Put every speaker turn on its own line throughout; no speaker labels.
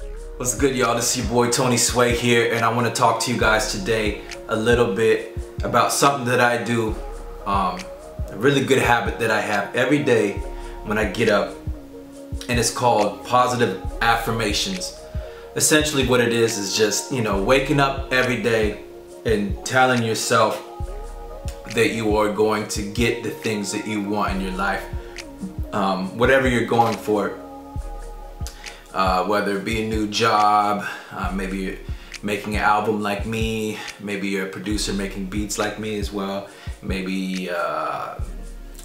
What's good, y'all? This is your boy Tony Sway here, and I want to talk to you guys today a little bit about something that I do, a really good habit that I have every day when I get up, and it's called positive affirmations. Essentially what it is just, waking up every day and telling yourself that you are going to get the things that you want in your life, whatever you're going for. Whether it be a new job, maybe you're making an album like me, maybe you're a producer making beats like me as well, maybe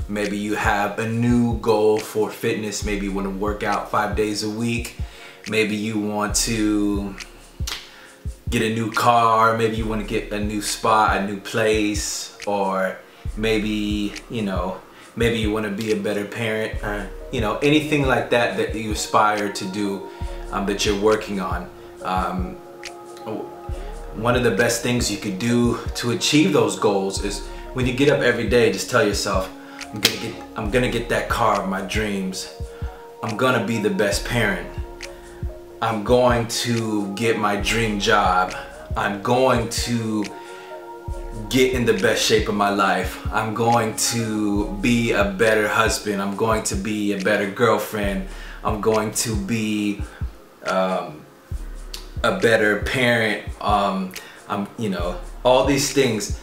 maybe you have a new goal for fitness, maybe you want to work out 5 days a week, maybe you want to get a new car, maybe you want to get a new spot, a new place, or maybe, maybe you want to be a better parent, anything like that that you aspire to do, that you're working on. One of the best things you could do to achieve those goals is when you get up every day, just tell yourself, I'm gonna get that car of my dreams. I'm gonna be the best parent. I'm going to get my dream job. I'm going to get in the best shape of my life. I'm going to be a better husband. I'm going to be a better girlfriend. I'm going to be a better parent. All these things,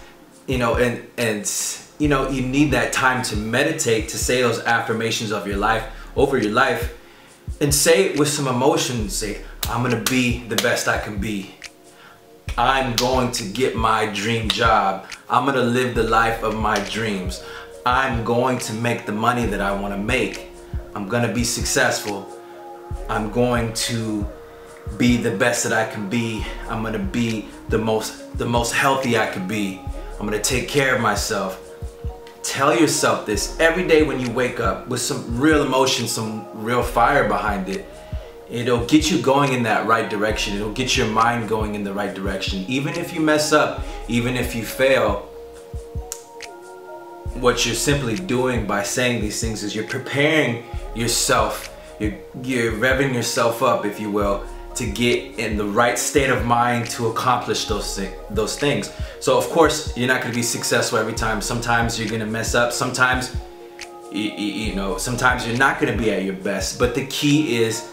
you need that time to meditate, to say those affirmations of your life, over your life, and say it with some emotion. Say, I'm gonna be the best I can be. I'm going to get my dream job. I'm gonna live the life of my dreams. I'm going to make the money that I want to make. I'm gonna be successful. I'm going to be the best that I can be. I'm gonna be the most healthy I can be. I'm gonna take care of myself. Tell yourself this every day when you wake up with some real emotion, some real fire behind it. It'll get you going in that right direction. It'll get your mind going in the right direction. Even if you mess up, even if you fail, what you're simply doing by saying these things is you're preparing yourself, you're revving yourself up, if you will, to get in the right state of mind to accomplish those things. So of course, you're not going to be successful every time. Sometimes you're going to mess up. Sometimes, sometimes you're not going to be at your best. But the key is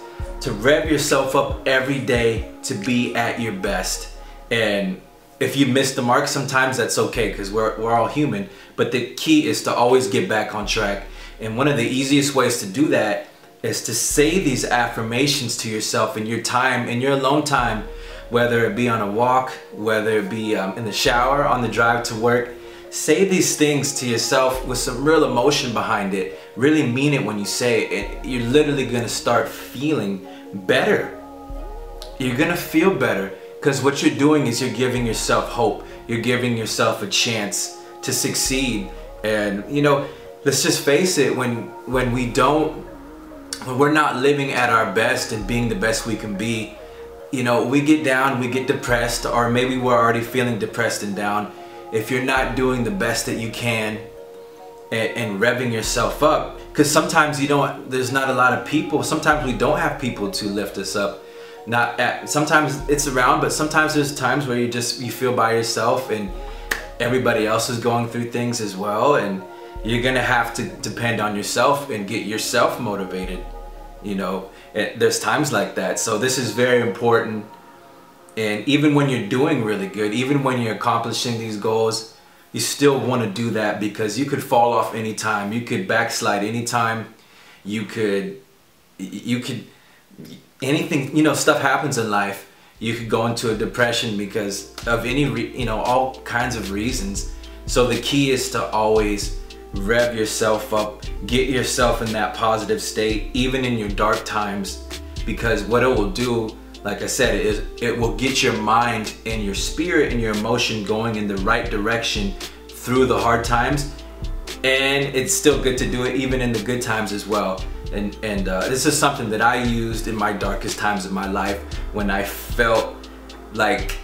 to rev yourself up every day to be at your best. And if you miss the mark, sometimes that's okay, because we're all human. But the key is to always get back on track. And one of the easiest ways to do that is to say these affirmations to yourself in your time, in your alone time, whether it be on a walk, whether it be in the shower, on the drive to work. Say these things to yourself with some real emotion behind it. Really mean it when you say it. And you're literally gonna start feeling better. You're gonna feel better, because what you're doing is you're giving yourself hope. You're giving yourself a chance to succeed. And let's just face it, when we're not living at our best and being the best we can be, we get down, we get depressed, or maybe we're already feeling depressed and down. If you're not doing the best that you can and revving yourself up, because sometimes there's not a lot of people, sometimes we don't have people to lift us up. Sometimes it's around, but sometimes there's times where you feel by yourself and everybody else is going through things as well, and you're gonna have to depend on yourself and get yourself motivated. There's times like that. So this is very important. And even when you're doing really good, even when you're accomplishing these goals, you still want to do that, because you could fall off anytime. You could backslide anytime. You could anything, stuff happens in life. You could go into a depression because of all kinds of reasons. So the key is to always rev yourself up, get yourself in that positive state, even in your dark times, because what it will do, like I said, is it will get your mind and your spirit and your emotion going in the right direction through the hard times. And it's still good to do it even in the good times as well. And this is something that I used in my darkest times of my life, when I felt like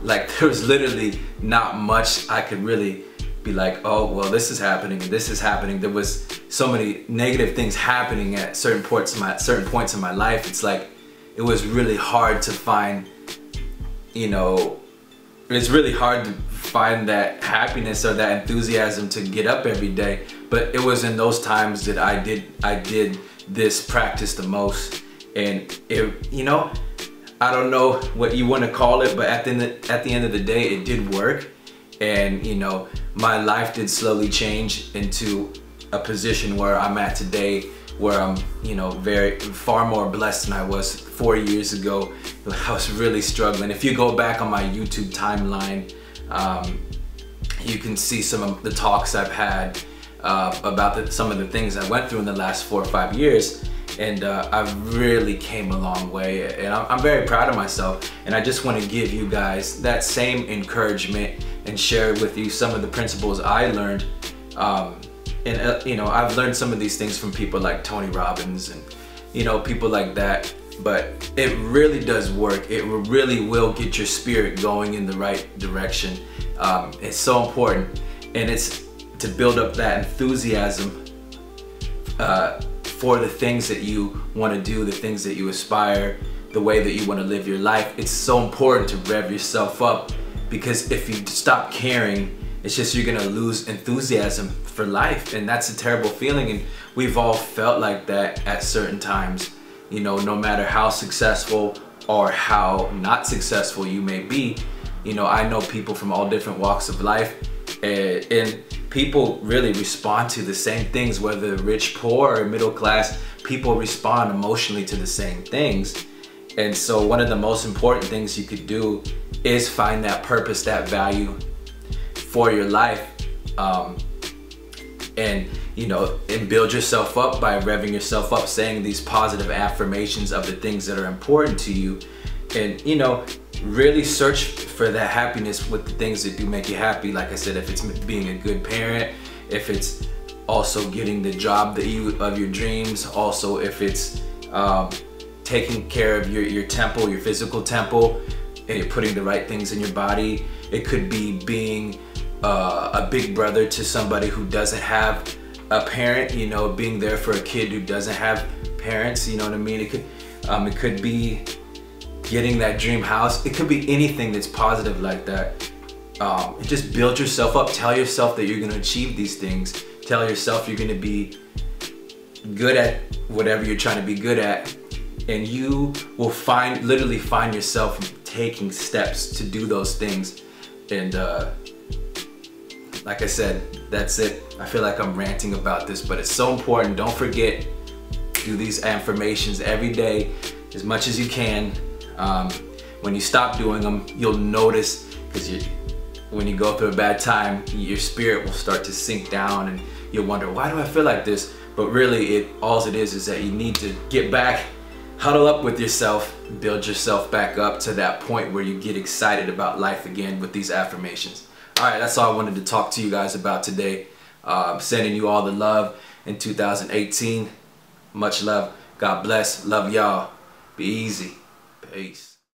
there was literally not much I could really be like, oh well, this is happening and this is happening. There was so many negative things happening at certain points in my life. It's like it was really hard to find, you know, it's really hard to find that happiness or that enthusiasm to get up every day. But it was in those times that I did this practice the most. And it, you know, I don't know what you want to call it, but at the end of the day, it did work. And you know, my life did slowly change into a position where I'm at today, where I'm, you know, far more blessed than I was 4 years ago. I was really struggling. If you go back on my YouTube timeline, you can see some of the talks I've had about some of the things I went through in the last 4 or 5 years. And I've really came a long way, and I'm very proud of myself. And I just want to give you guys that same encouragement and share with you some of the principles I learned. You know, I've learned some of these things from people like Tony Robbins and, you know, people like that. But it really does work. It really will get your spirit going in the right direction. It's so important, and it's to build up that enthusiasm for the things that you want to do, the things that you aspire, the way that you want to live your life. It's so important to rev yourself up, because if you stop caring, it's just you're gonna lose enthusiasm for life, and that's a terrible feeling. And we've all felt like that at certain times. You know, no matter how successful or how not successful you may be. You know, I know people from all different walks of life, and people really respond to the same things, whether rich, poor, or middle class. People respond emotionally to the same things. And so one of the most important things you could do is find that purpose, that value for your life, and you know, and build yourself up by revving yourself up, saying these positive affirmations of the things that are important to you. And you know, really search for that happiness with the things that do make you happy. Like I said, if it's being a good parent, if it's also getting the job that of your dreams, also if it's taking care of your temple, your physical temple, and you're putting the right things in your body. It could be being a big brother to somebody who doesn't have a parent, you know, being there for a kid who doesn't have parents, you know what I mean? It could be getting that dream house. It could be anything that's positive like that. Just build yourself up. Tell yourself that you're gonna achieve these things. Tell yourself you're gonna be good at whatever you're trying to be good at. And you will literally find yourself taking steps to do those things. And like I said, that's it. I feel like I'm ranting about this, but it's so important. Don't forget, do these affirmations every day as much as you can. When you stop doing them, you'll notice, because when you go through a bad time, your spirit will start to sink down, and you'll wonder, why do I feel like this? But really, all it is that you need to get back, huddle up with yourself, build yourself back up to that point where you get excited about life again with these affirmations. All right, that's all I wanted to talk to you guys about today. Sending you all the love in 2018. Much love. God bless. Love y'all. Be easy. Peace.